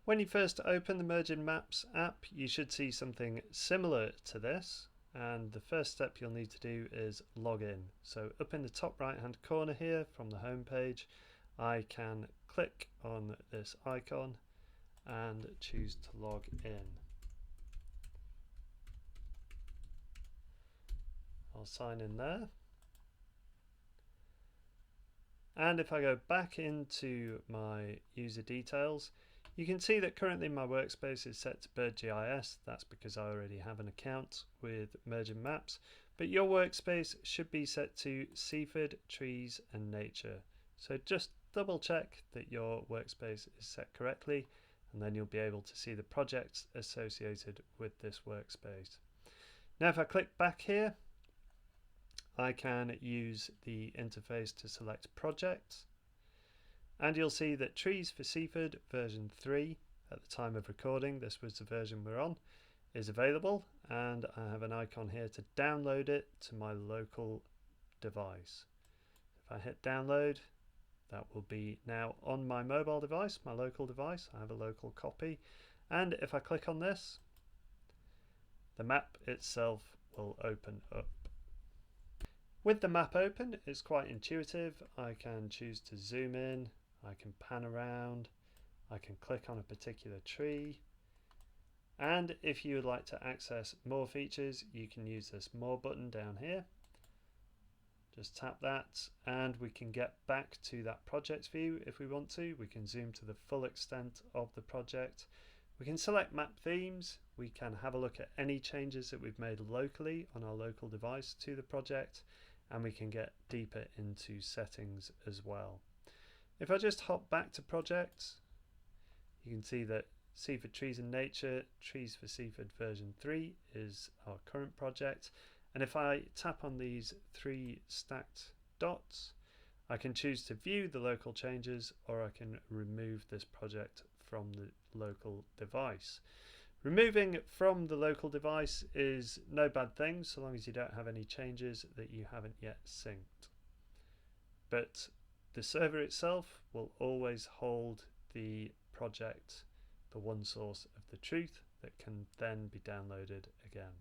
When you first open the Mergin Maps app, you should see something similar to this, and the first step you'll need to do is log in. So up in the top right hand corner here from the home page, I can click on this icon and choose to log in. I'll sign in there. And if I go back into my user details, you can see that currently my workspace is set to burdGIS. That's because I already have an account with Mergin Maps, but your workspace should be set to Seaford, Trees and Nature. So just double check that your workspace is set correctly, and then you'll be able to see the projects associated with this workspace. Now if I click back here, I can use the interface to select projects, and you'll see that Trees for Seaford version 3, at the time of recording, this was the version we're on, is available, and I have an icon here to download it to my local device. If I hit download, that will be now on my mobile device, my local device. I have a local copy, and if I click on this, the map itself will open up. With the map open, it's quite intuitive. I can choose to zoom in, I can pan around, I can click on a particular tree, and if you would like to access more features, you can use this More button down here. Just tap that and we can get back to that project view if we want to. We can zoom to the full extent of the project. We can select map themes. We can have a look at any changes that we've made locally on our local device to the project, and we can get deeper into settings as well. If I just hop back to projects, you can see that Seaford Trees and Nature, Trees for Seaford version 3 is our current project. And if I tap on these three stacked dots, I can choose to view the local changes, or I can remove this project from the local device. Removing from the local device is no bad thing, so long as you don't have any changes that you haven't yet synced. But the server itself will always hold the project, the one source of the truth that can then be downloaded again.